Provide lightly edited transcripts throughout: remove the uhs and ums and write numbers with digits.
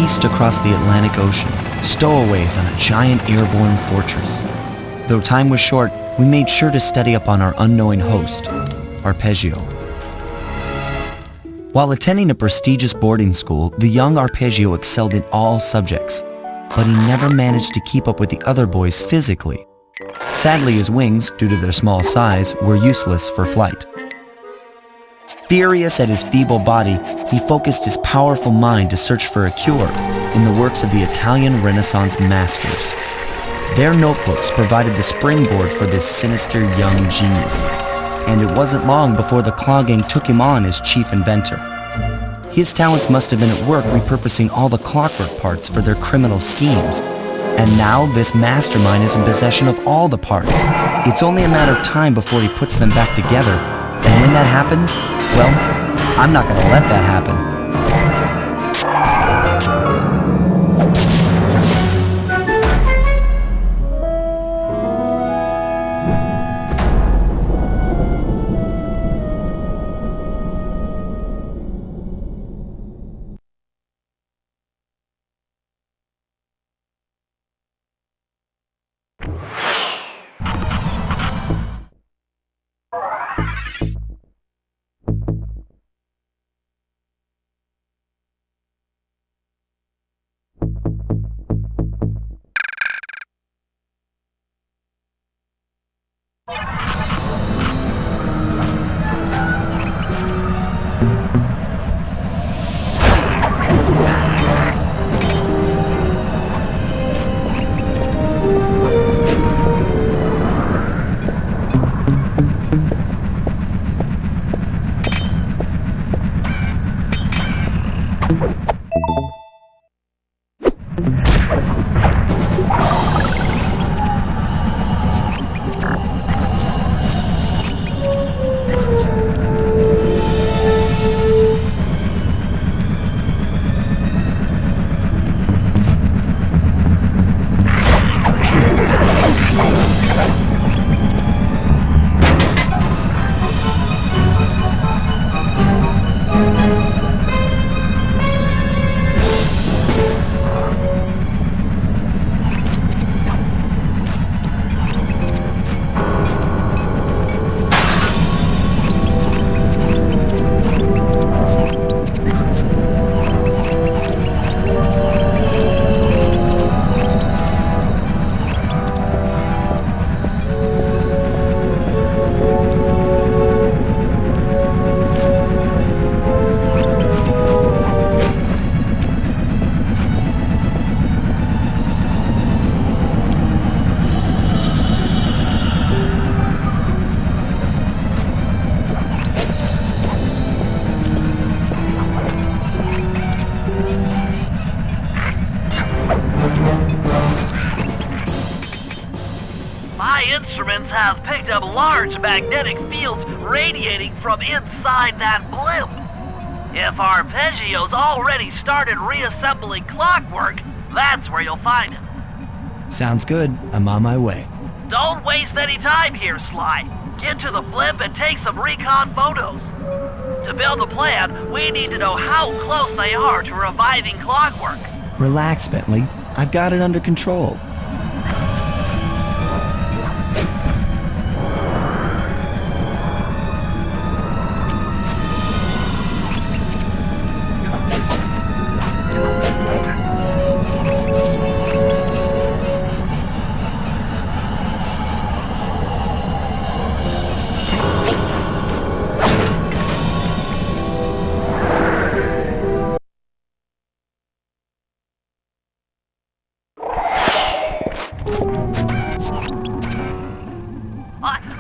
east across the Atlantic Ocean, stowaways on a giant airborne fortress. Though time was short, we made sure to study up on our unknowing host, Arpeggio. While attending a prestigious boarding school, the young Arpeggio excelled in all subjects, but he never managed to keep up with the other boys physically. Sadly, his wings, due to their small size, were useless for flight. Furious at his feeble body, he focused his powerful mind to search for a cure in the works of the Italian Renaissance masters. Their notebooks provided the springboard for this sinister young genius, and it wasn't long before the Claw Gang took him on as chief inventor. His talents must have been at work repurposing all the clockwork parts for their criminal schemes, and now this mastermind is in possession of all the parts. It's only a matter of time before he puts them back together, and when that happens, well, I'm not gonna let that happen. Instruments have picked up large magnetic fields radiating from inside that blimp. If Arpeggio's already started reassembling clockwork, that's where you'll find him. Sounds good. I'm on my way. Don't waste any time here, Sly. Get to the blimp and take some recon photos. To build a plan, we need to know how close they are to reviving clockwork. Relax, Bentley. I've got it under control.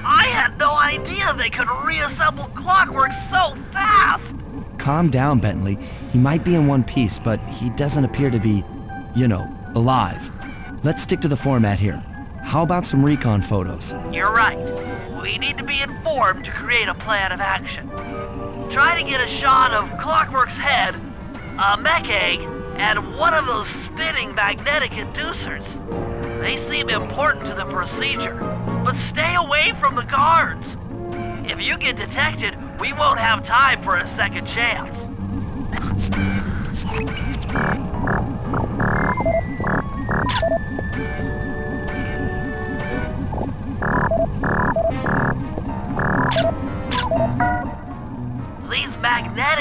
I had no idea they could reassemble clockwork so fast! Calm down, Bentley. He might be in one piece, but he doesn't appear to be, you know, alive. Let's stick to the format here. How about some recon photos? You're right. We need to be informed to create a plan of action. Try to get a shot of Clockwork's head, a mech egg, and one of those spinning magnetic inducers. They seem important to the procedure, but stay away from the guards. If you get detected, we won't have time for a second chance.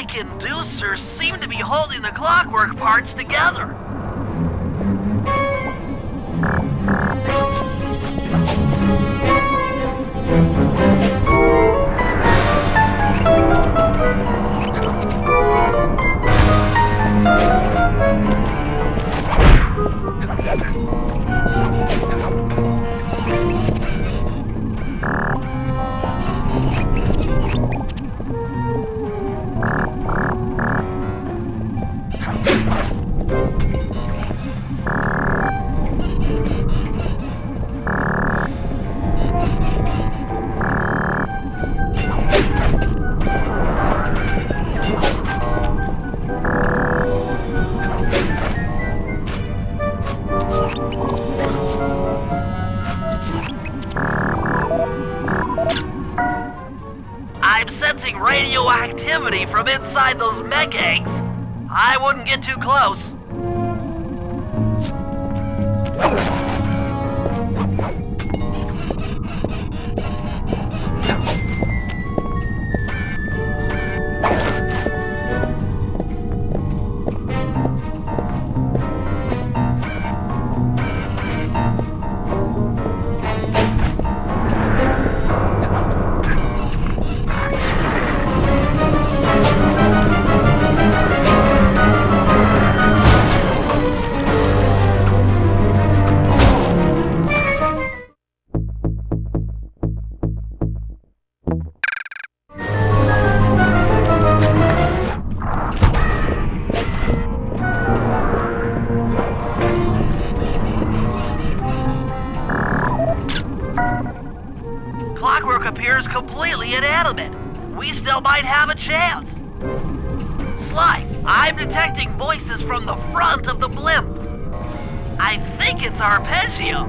inducers seem to be holding the clockwork parts together. I'm sensing radioactivity from inside those mech eggs. I wouldn't get too close. Clockwork appears completely inanimate. We still might have a chance. Sly, I'm detecting voices from the front of the blimp. I think it's Arpeggio.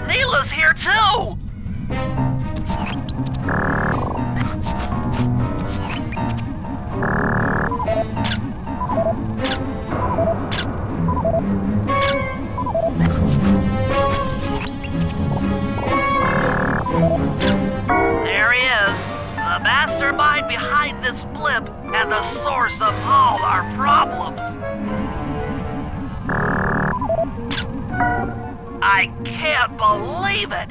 Neela's here too! There he is, the mastermind behind this blimp and the source of all our problems. I can't believe it!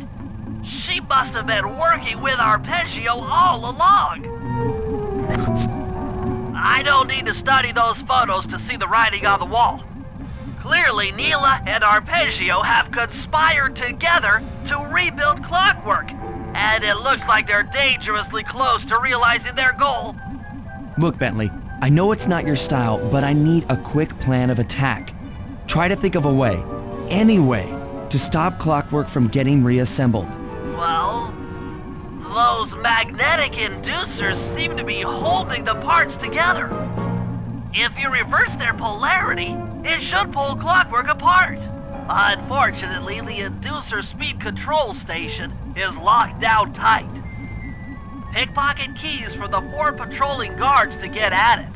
She must have been working with Arpeggio all along! I don't need to study those photos to see the writing on the wall. Clearly, Neela and Arpeggio have conspired together to rebuild Clockwork, and it looks like they're dangerously close to realizing their goal. Look, Bentley, I know it's not your style, but I need a quick plan of attack. Try to think of a way, any way, to stop Clockwork from getting reassembled. Well, those magnetic inducers seem to be holding the parts together. If you reverse their polarity, it should pull Clockwork apart. Unfortunately, the inducer speed control station is locked down tight. Pickpocket keys for the 4 patrolling guards to get at it.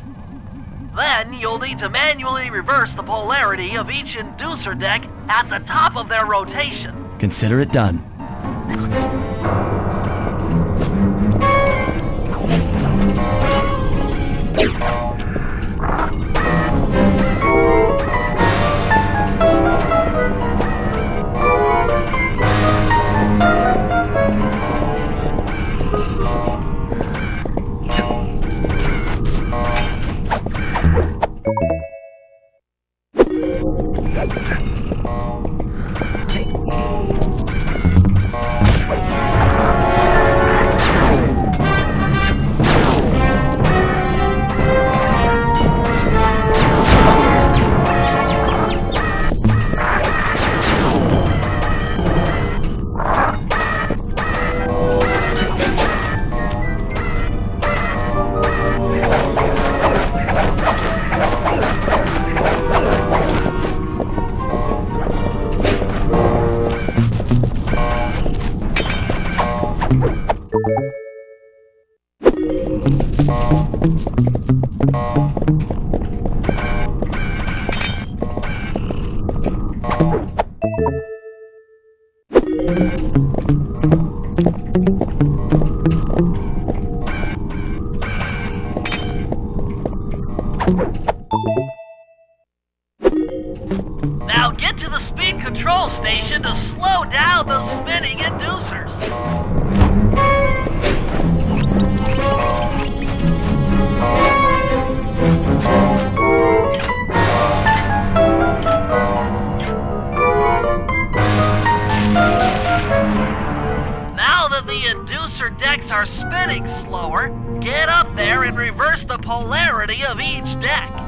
Then you'll need to manually reverse the polarity of each inducer deck at the top of their rotation. Consider it done. Now get to the speed control station to slow down the spinning inducers. Now that the inducer decks are spinning slower, get up there and reverse the polarity of each deck.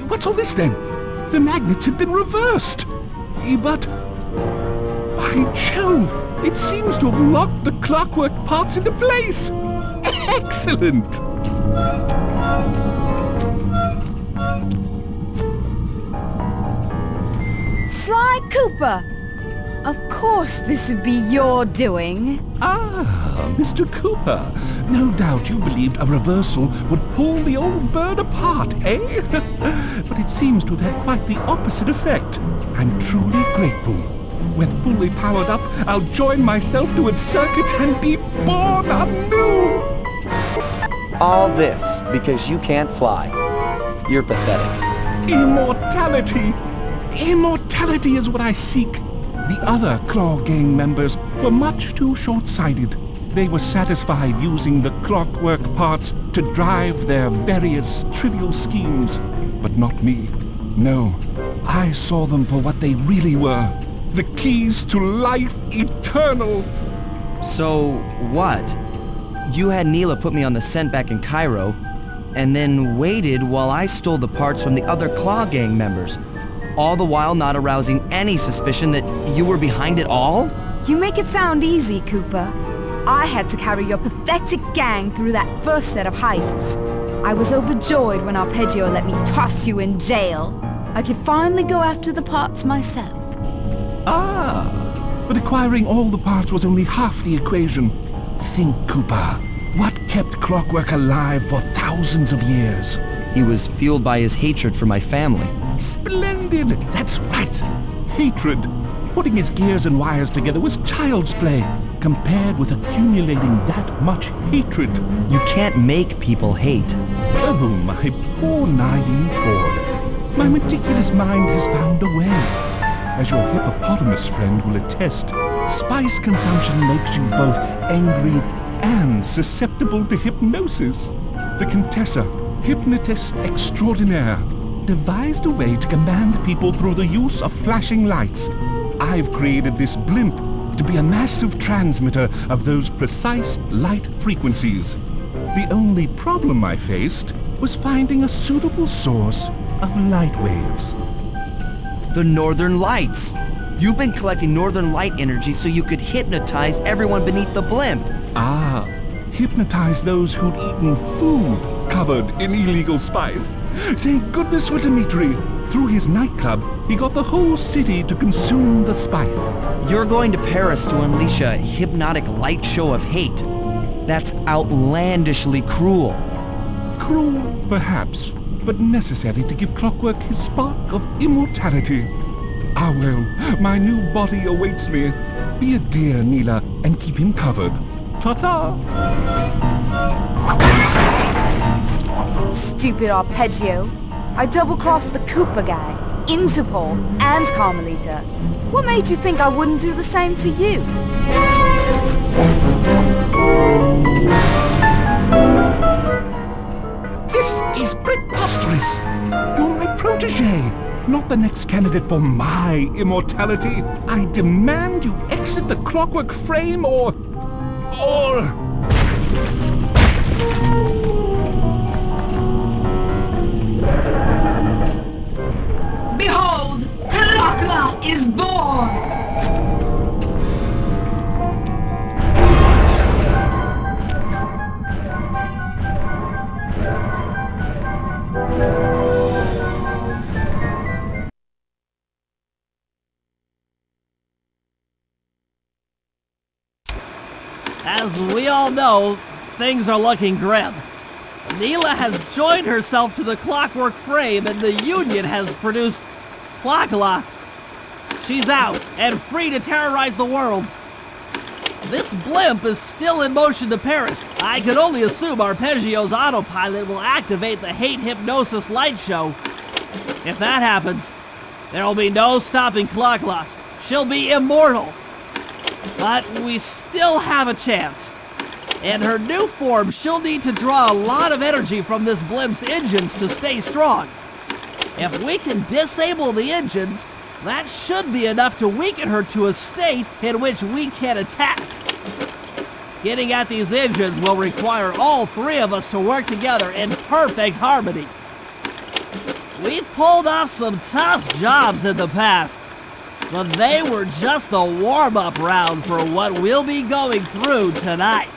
What's all this then? The magnets had been reversed. But... by Jove! It seems to have locked the clockwork parts into place! Excellent! Sly Cooper! Of course this would be your doing. Ah, Mr. Cooper. No doubt you believed a reversal would pull the old bird apart, eh? But it seems to have had quite the opposite effect. I'm truly grateful. When fully powered up, I'll join myself to its circuits and be born anew! All this because you can't fly. You're pathetic. Immortality! Immortality is what I seek. The other Claw Gang members were much too short-sighted. They were satisfied using the clockwork parts to drive their various trivial schemes. But not me. No, I saw them for what they really were. The keys to life eternal. So, what? You had Neela put me on the scent back in Cairo, and then waited while I stole the parts from the other Claw Gang members, all the while not arousing any suspicion that you were behind it all? You make it sound easy, Cooper. I had to carry your pathetic gang through that first set of heists. I was overjoyed when Arpeggio let me toss you in jail. I could finally go after the parts myself. Ah, but acquiring all the parts was only half the equation. Think, Cooper. What kept Clockwork alive for thousands of years? He was fueled by his hatred for my family. Splendid! That's right! Hatred. Putting his gears and wires together was child's play, compared with accumulating that much hatred. You can't make people hate. Oh, my poor naive boy. My meticulous mind has found a way. As your hippopotamus friend will attest, spice consumption makes you both angry and susceptible to hypnosis. The Contessa, hypnotist extraordinaire, devised a way to command people through the use of flashing lights. I've created this blimp to be a massive transmitter of those precise light frequencies. The only problem I faced was finding a suitable source of light waves. The Northern Lights! You've been collecting Northern Light energy so you could hypnotize everyone beneath the blimp. Ah, hypnotize those who'd eaten food covered in illegal spice. Thank goodness for Dmitri. Through his nightclub, he got the whole city to consume the spice. You're going to Paris to unleash a hypnotic light show of hate. That's outlandishly cruel. Cruel, perhaps, but necessary to give Clockwork his spark of immortality. Ah well, my new body awaits me. Be a dear, Neela, and keep him covered. Ta-ta! Stupid Arpeggio. I double-crossed the Cooper gang, Interpol, and Carmelita. What made you think I wouldn't do the same to you? This is preposterous! You're my protege, not the next candidate for my immortality. I demand you exit the Clockwork frame or... Behold, Kalakla is born! As we all know, things are looking grim. Neela has joined herself to the Clockwork frame and the Union has produced Plakala. She's out and free to terrorize the world. This blimp is still in motion to Paris. I can only assume Arpeggio's autopilot will activate the hate hypnosis light show. If that happens, there will be no stopping Plakala. She'll be immortal. But we still have a chance. In her new form, she'll need to draw a lot of energy from this blimp's engines to stay strong. If we can disable the engines, that should be enough to weaken her to a state in which we can attack. Getting at these engines will require all three of us to work together in perfect harmony. We've pulled off some tough jobs in the past, but they were just the warm-up round for what we'll be going through tonight.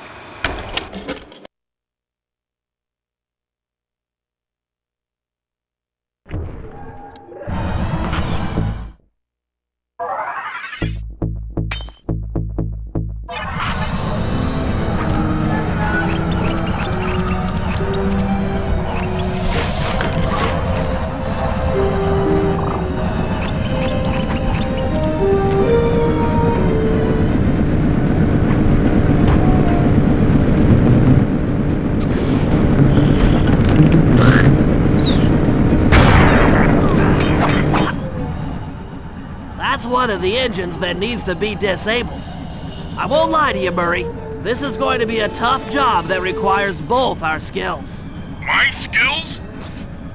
That's one of the engines that needs to be disabled. I won't lie to you, Murray. This is going to be a tough job that requires both our skills. My skills?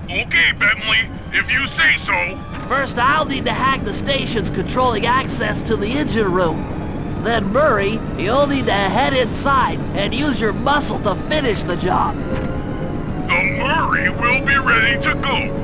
Okay, Bentley, if you say so. First, I'll need to hack the stations controlling access to the engine room. Then, Murray, you'll need to head inside and use your muscle to finish the job. The Murray will be ready to go.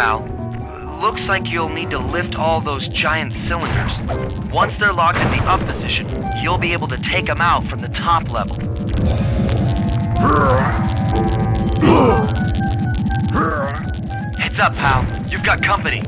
pal. Looks like you'll need to lift all those giant cylinders. Once they're locked in the up position, you'll be able to take them out from the top level. Heads up, pal. You've got company.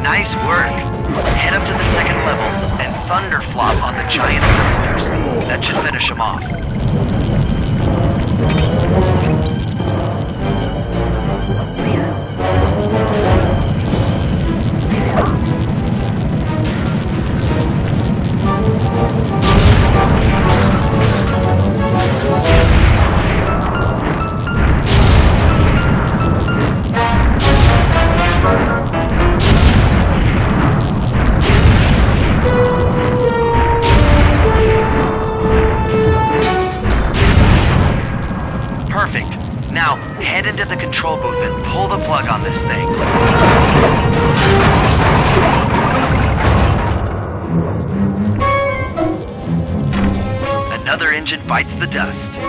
Nice work. Head up to the second level and thunderflop on the giant cylinders. That should finish them off. Perfect. Now, head into the control booth and pull the plug on this thing. Another engine bites the dust.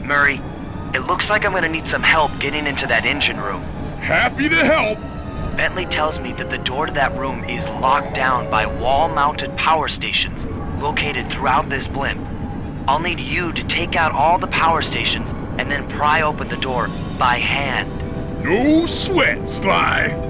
Murray, it looks like I'm gonna need some help getting into that engine room. Happy to help. Bentley tells me that the door to that room is locked down by wall-mounted power stations located throughout this blimp. I'll need you to take out all the power stations and then pry open the door by hand. No sweat, Sly.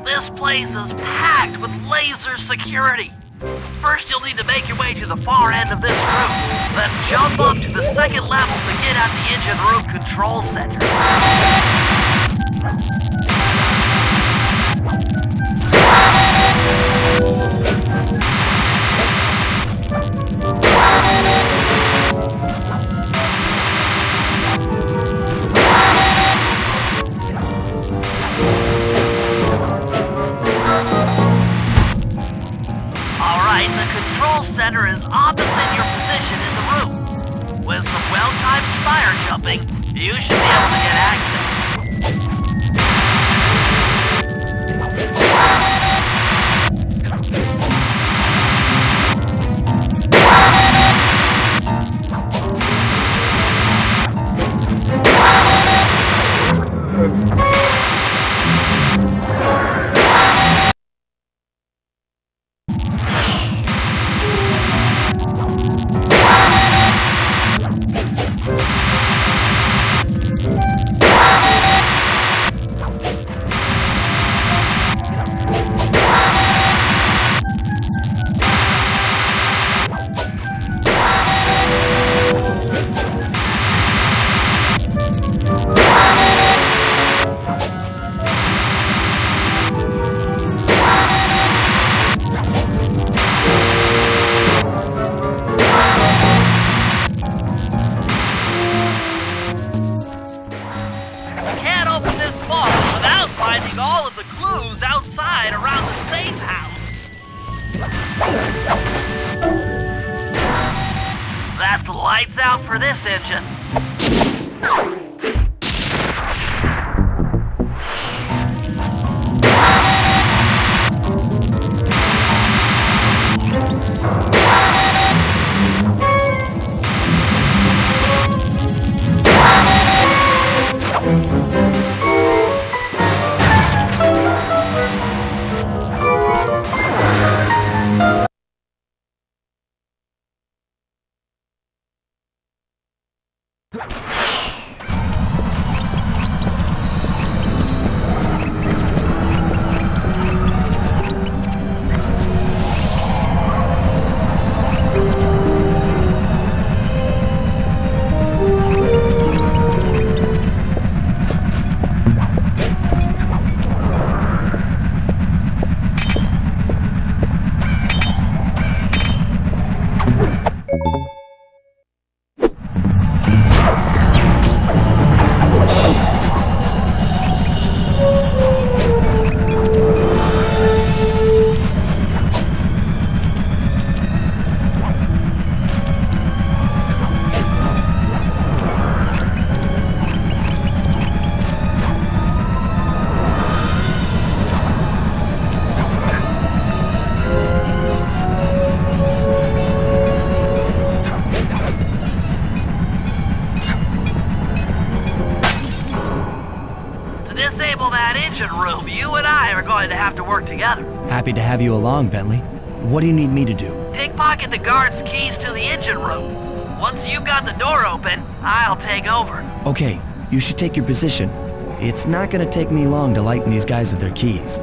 This place is packed with laser security. First, you'll need to make your way to the far end of this room, then jump up to the second level to get at the engine room control center. Center is opposite your position in the room. With some well-timed spire jumping, you should be able to get access. All of the clues outside around the safe house. That's lights out for this engine. engine room. You and I are going to have to work together. Happy to have you along, Bentley. What do you need me to do? Pickpocket the guard's keys to the engine room. Once you've got the door open, I'll take over. Okay, you should take your position. It's not gonna take me long to lighten these guys of their keys.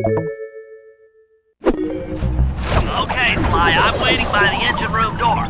Okay, Sly, I'm waiting by the engine room door.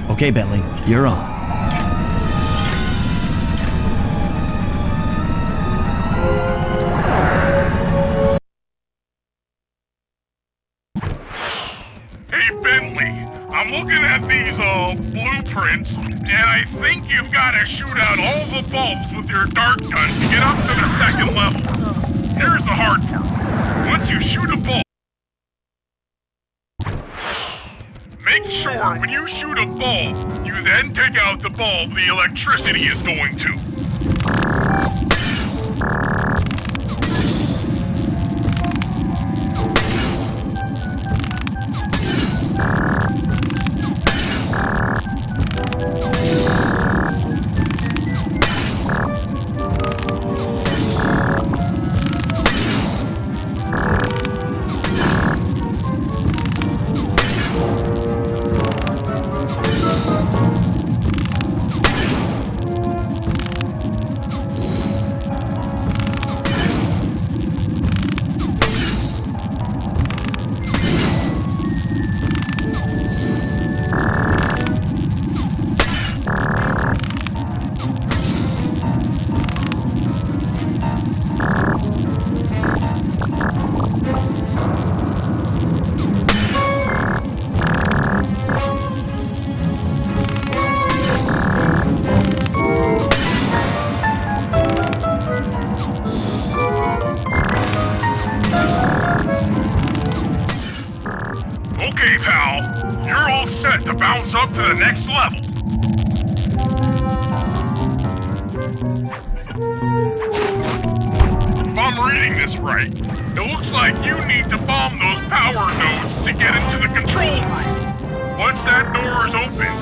Okay, Bentley, you're on. Hey, Bentley, I'm looking at these, blueprints, and I think you've got to shoot out all the bulbs with your dart gun to get up to the second level. Here's the hard part. Once you shoot a bulb, make sure when you shoot a bulb, you then take out the bulb the electricity is going to. Okay, pal. You're all set to bounce up to the next level. If I'm reading this right, it looks like you need to bomb those power nodes to get into the control room. Once that door is open,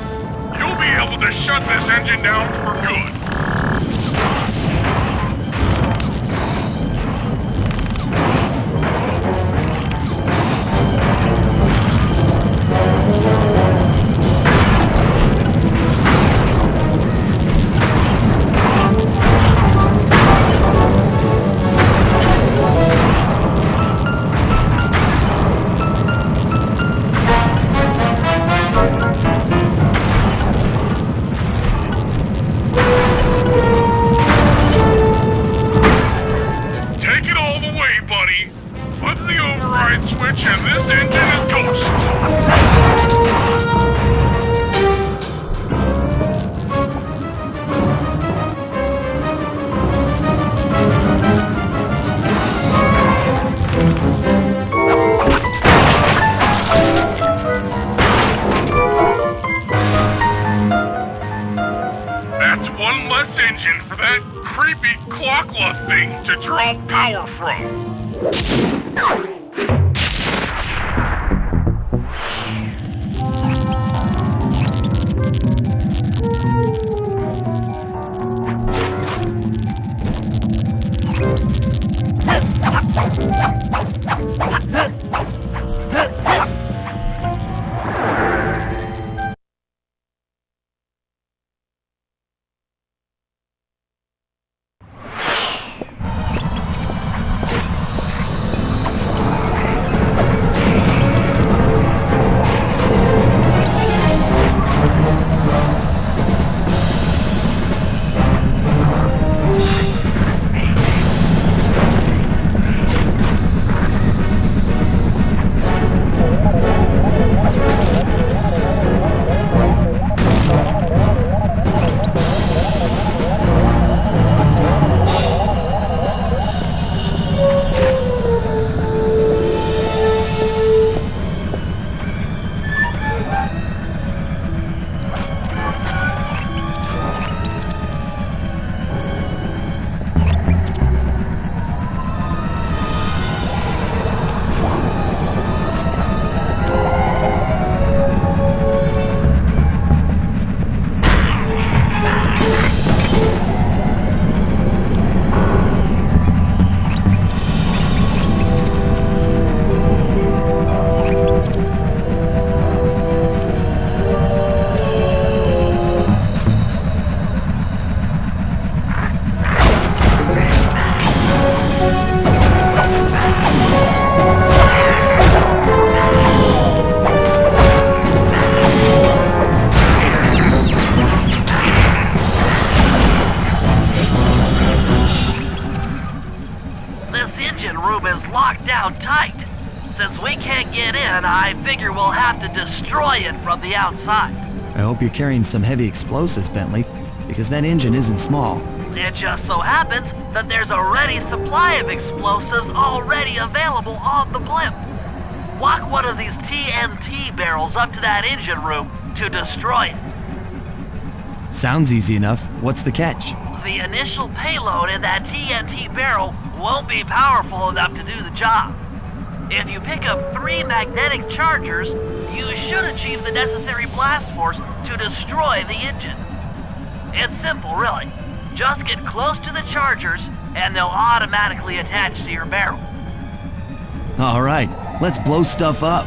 you'll be able to shut this engine down for good. thing to draw power from. Tight. Since we can't get in, I figure we'll have to destroy it from the outside. I hope you're carrying some heavy explosives, Bentley, because that engine isn't small. It just so happens that there's a ready supply of explosives already available on the blimp. Walk one of these TNT barrels up to that engine room to destroy it. Sounds easy enough. What's the catch? The initial payload in that TNT barrel won't be powerful enough to do the job. If you pick up 3 magnetic chargers, you should achieve the necessary blast force to destroy the engine. It's simple, really. Just get close to the chargers, and they'll automatically attach to your barrel. All right, let's blow stuff up.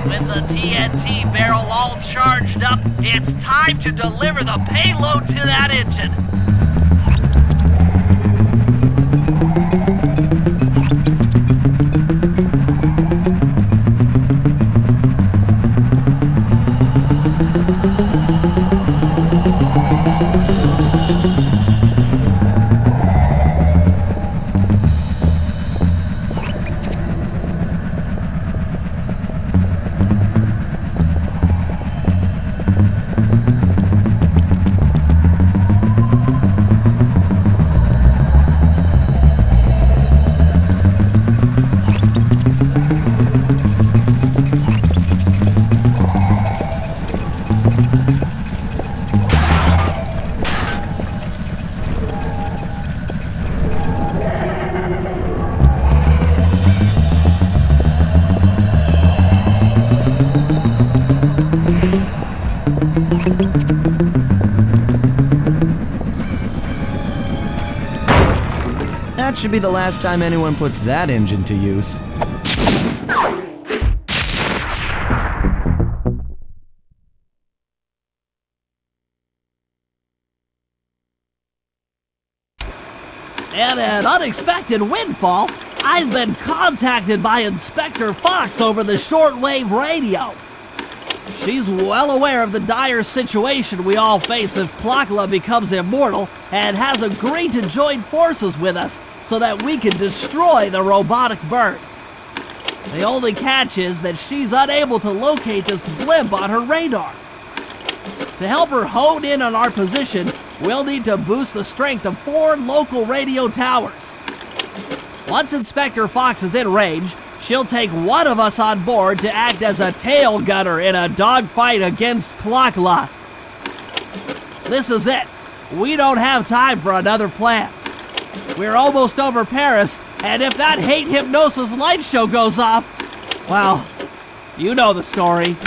With the TNT barrel all charged up, it's time to deliver the payload to that engine. That should be the last time anyone puts that engine to use. And an unexpected windfall, I've been contacted by Inspector Fox over the shortwave radio. She's well aware of the dire situation we all face if Plakla becomes immortal and has agreed to join forces with us so that we can destroy the robotic bird. The only catch is that she's unable to locate this blimp on her radar. To help her hone in on our position, we'll need to boost the strength of 4 local radio towers. Once Inspector Fox is in range, she'll take one of us on board to act as a tail gunner in a dogfight against Plakla. This is it. We don't have time for another plan. We're almost over Paris, and if that hate hypnosis light show goes off, well, you know the story.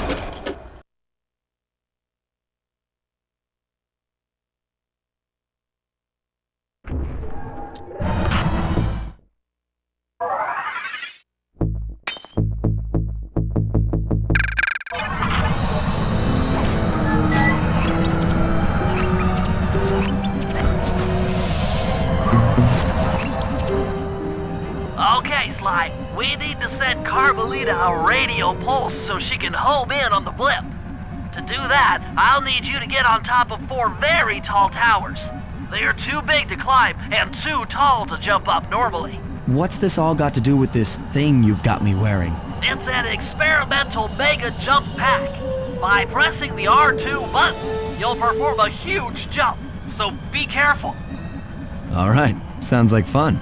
Okay, Sly, we need to send Carmelita a radio pulse so she can home in on the blip. To do that, I'll need you to get on top of 4 very tall towers. They are too big to climb and too tall to jump up normally. What's this all got to do with this thing you've got me wearing? It's an experimental mega jump pack. By pressing the R2 button, you'll perform a huge jump, so be careful. All right, sounds like fun.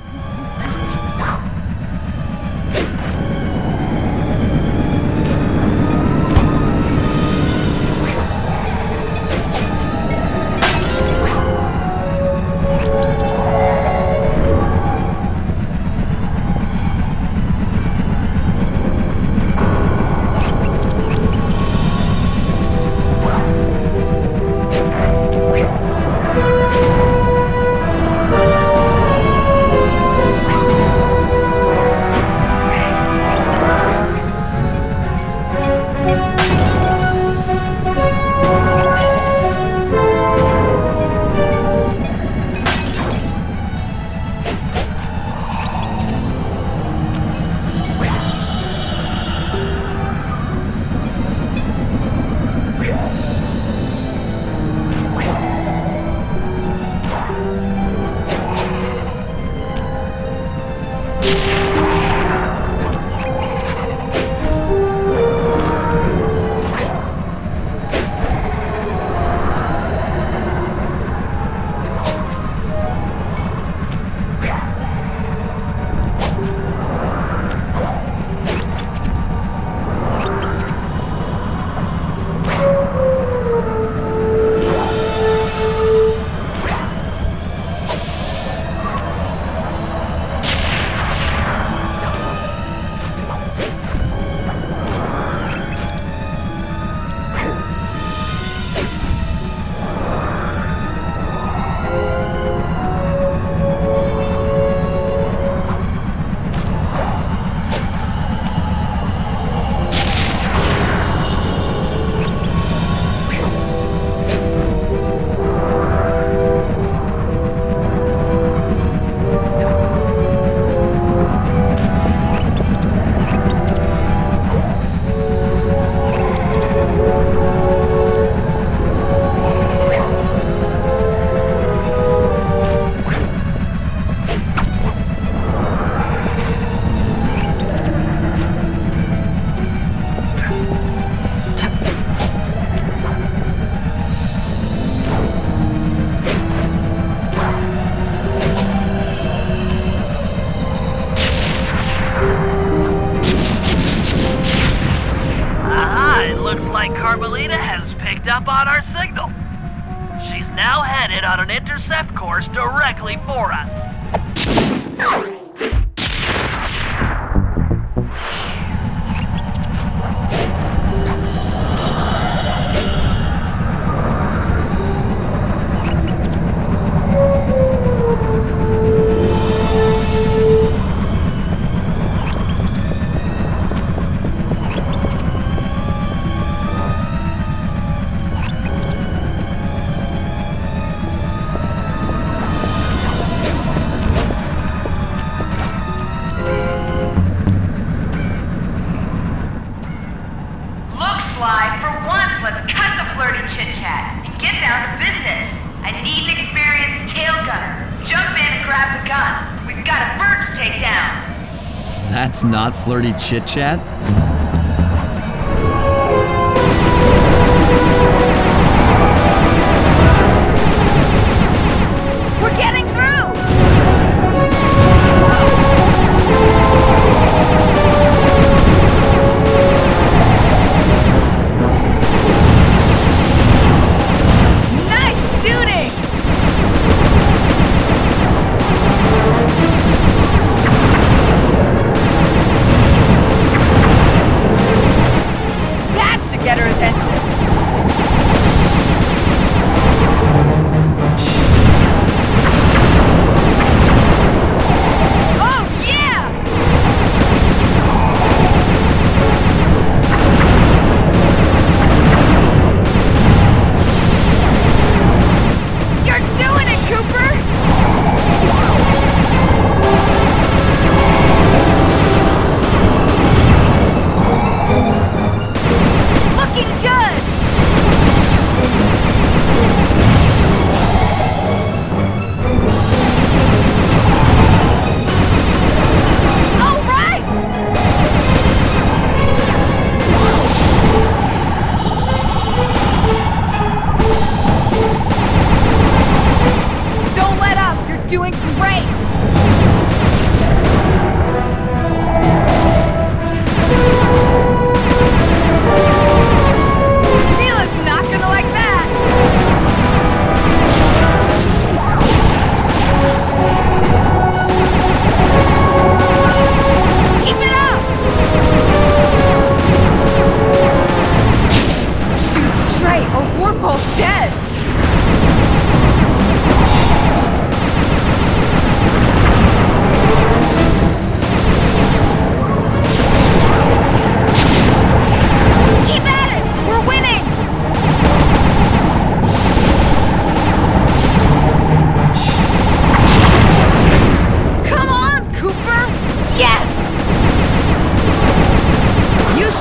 Carmelita has picked up on our signal. She's now headed on an intercept course directly for us. That's not flirty chit-chat? We're getting through! Nice shooting!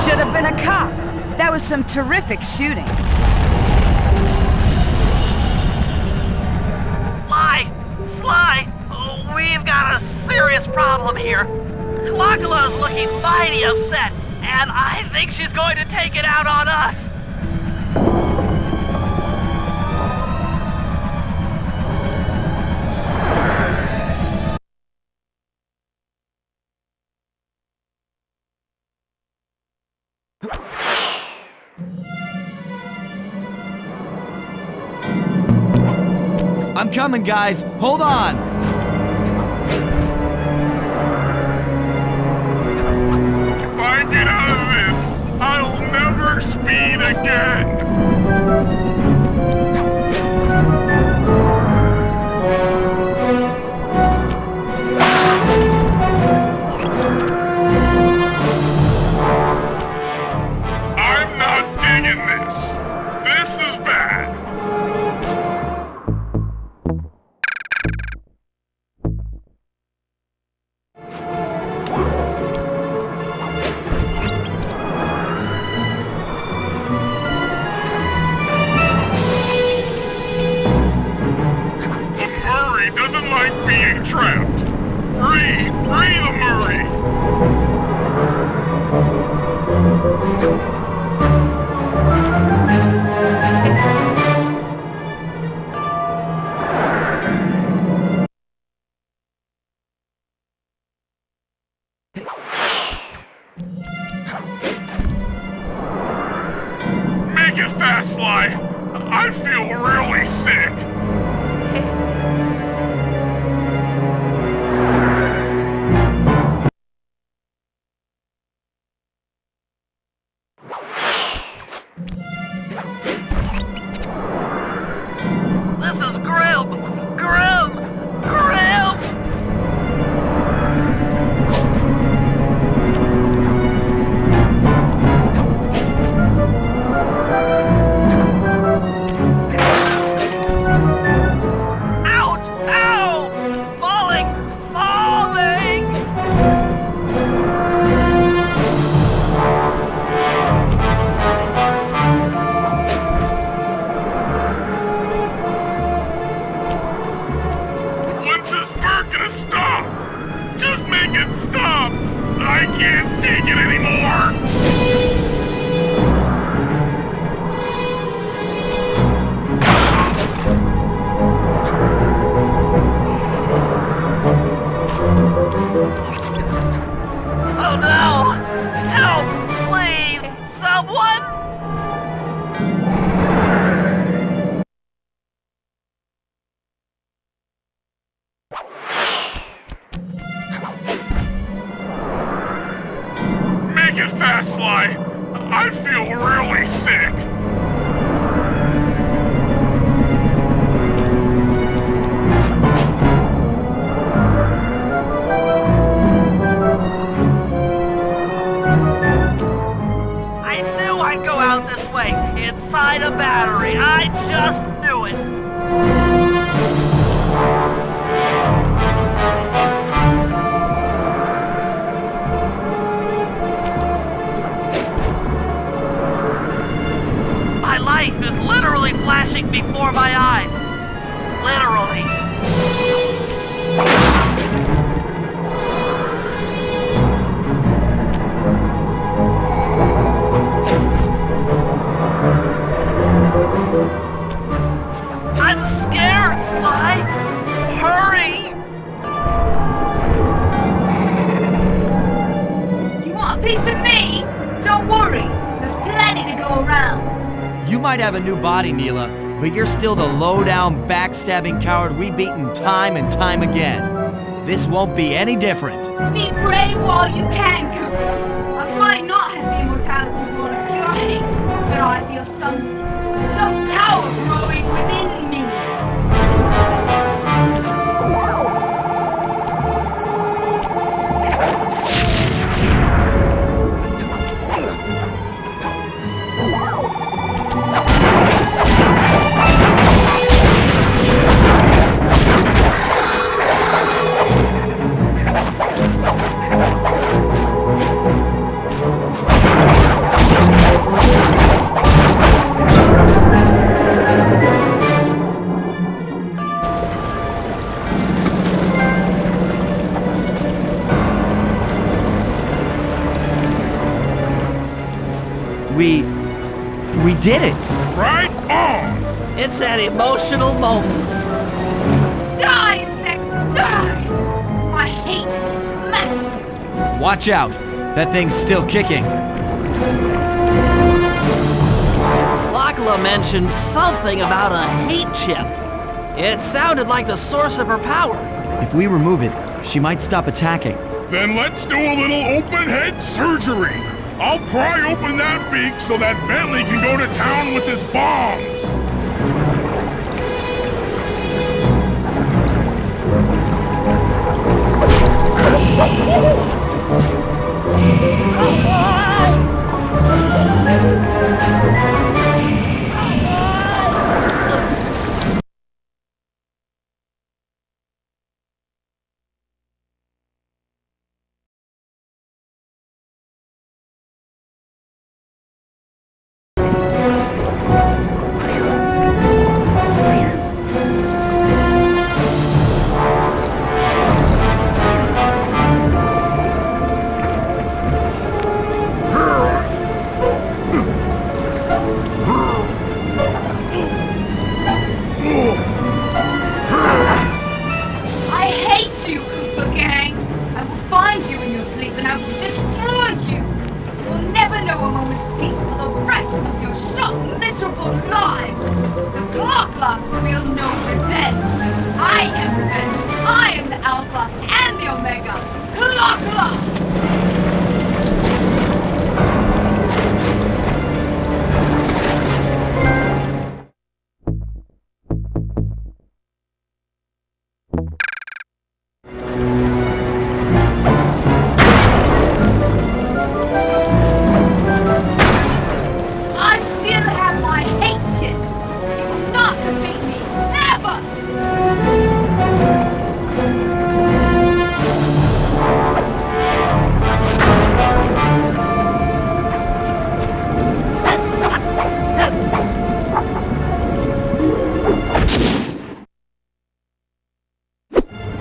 should have been a cop. That was some terrific shooting. Sly! We've got a serious problem here. Kalakala's looking mighty upset, and I think she's going to take it out on us. I'm coming, guys. Hold on. If I get out of this, I'll never speed again. I'm not digging this. This is bad. Doesn't like being trapped. Free the Murray! Make it fast, Sly. I feel really sick. This is grim! Ouch! Ow! Falling! When's this bird gonna stop? Just make it stop! I can't take it anymore! Oh no! Help! Please! Someone! Make it fast, Sly! I feel really sick! I knew I'd go out this way, inside a battery. I just knew it. My life is literally flashing before my eyes. Literally. I'm scared, Sly! Hurry! You want a piece of me? Don't worry, there's plenty to go around. You might have a new body, Mila, but you're still the low-down, backstabbing coward we've beaten time and time again. This won't be any different. Be brave while you can, Cooper. I might not have the immortality born of pure hate, but I feel something. Some power growing within me. We did it! Right on! It's an emotional moment. Die, insects, die! I hate will smash you! Watch out! That thing's still kicking. Lachla mentioned something about a hate chip. It sounded like the source of her power. If we remove it, she might stop attacking. Then let's do a little open head surgery. I'll pry open that beak so that Bentley can go to town with his bombs. I hate you, Cooper Gang! I will find you in your sleep and I will destroy you! You will never know a moment's peace for the rest of your short, miserable lives! The Clocklock will know revenge! I am revenge! I am the Alpha and the Omega! Clocklock! I still have my hate shit! You will not defeat me! Never!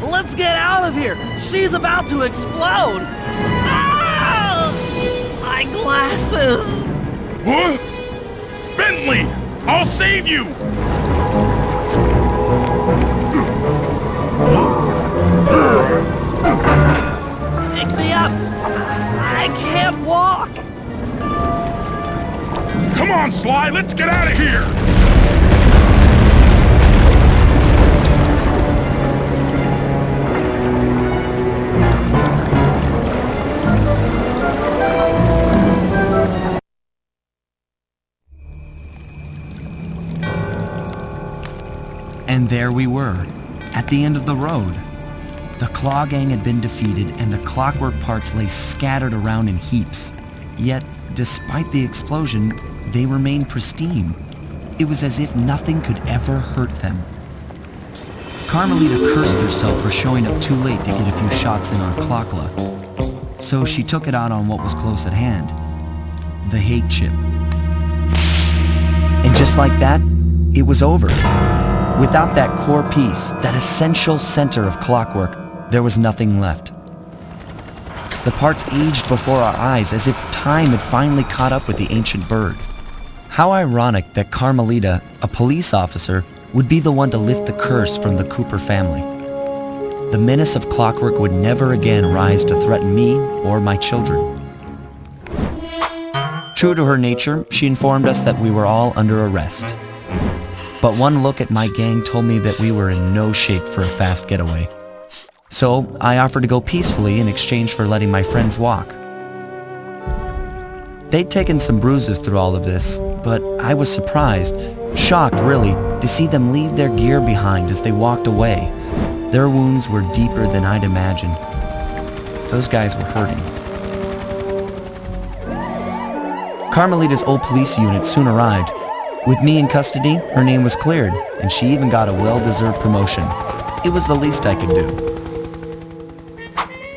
Let's get out of here! She's about to explode! Ah! My glasses! What? Bentley! I'll save you! Pick me up! I can't walk! Come on, Sly, let's get out of here! And there we were, at the end of the road. The Claw Gang had been defeated and the clockwork parts lay scattered around in heaps. Yet, despite the explosion, they remained pristine. It was as if nothing could ever hurt them. Carmelita cursed herself for showing up too late to get a few shots in on Clockla. So she took it out on what was close at hand, the hate chip. And just like that, it was over. Without that core piece, that essential center of clockwork, there was nothing left. The parts aged before our eyes as if time had finally caught up with the ancient bird. How ironic that Carmelita, a police officer, would be the one to lift the curse from the Cooper family. The menace of clockwork would never again rise to threaten me or my children. True to her nature, she informed us that we were all under arrest. But one look at my gang told me that we were in no shape for a fast getaway. So I offered to go peacefully in exchange for letting my friends walk. They'd taken some bruises through all of this, but I was surprised, shocked really, to see them leave their gear behind as they walked away. Their wounds were deeper than I'd imagined. Those guys were hurting. Carmelita's old police unit soon arrived. With me in custody, her name was cleared, and she even got a well-deserved promotion. It was the least I could do.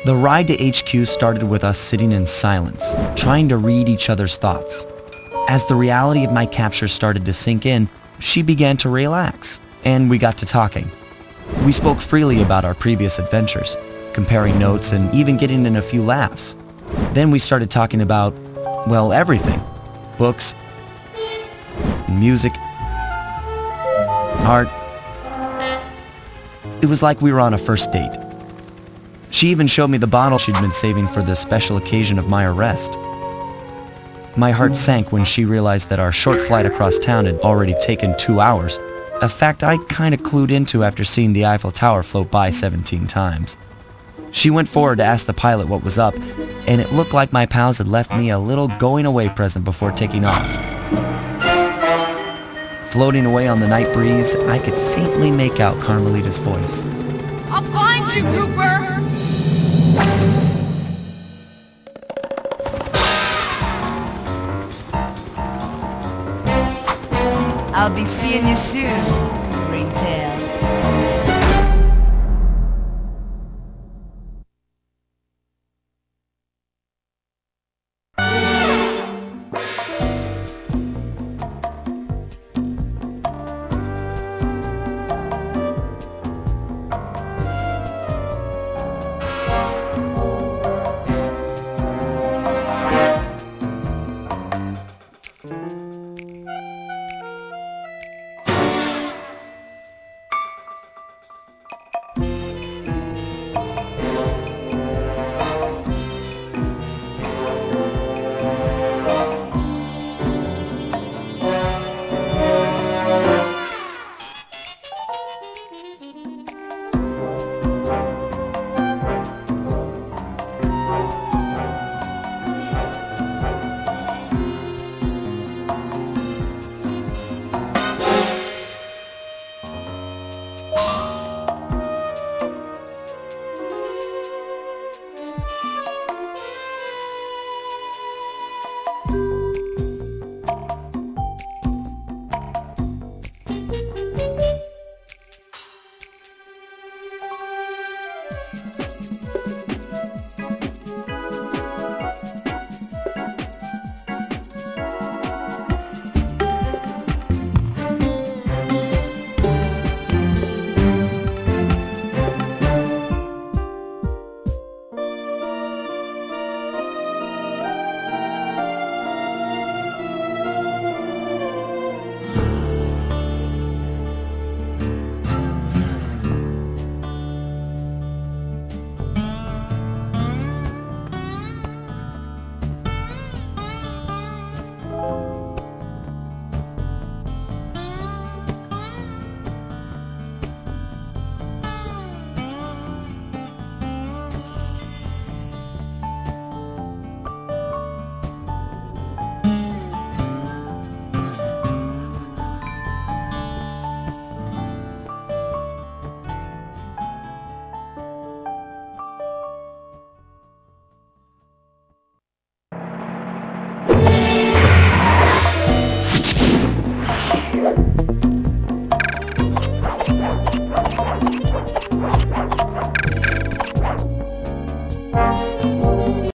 The ride to HQ started with us sitting in silence, trying to read each other's thoughts. As the reality of my capture started to sink in, she began to relax, and we got to talking. We spoke freely about our previous adventures, comparing notes and even getting in a few laughs. Then we started talking about, well, everything. books, music, art. It was like we were on a first date. She even showed me the bottle she'd been saving for the special occasion of my arrest. My heart sank when she realized that our short flight across town had already taken 2 hours, a fact I kinda clued into after seeing the Eiffel Tower float by 17 times. She went forward to ask the pilot what was up, and it looked like my pals had left me a little going-away present before taking off. Floating away on the night breeze, I could faintly make out Carmelita's voice. I'll find you, Cooper! I'll be seeing you soon.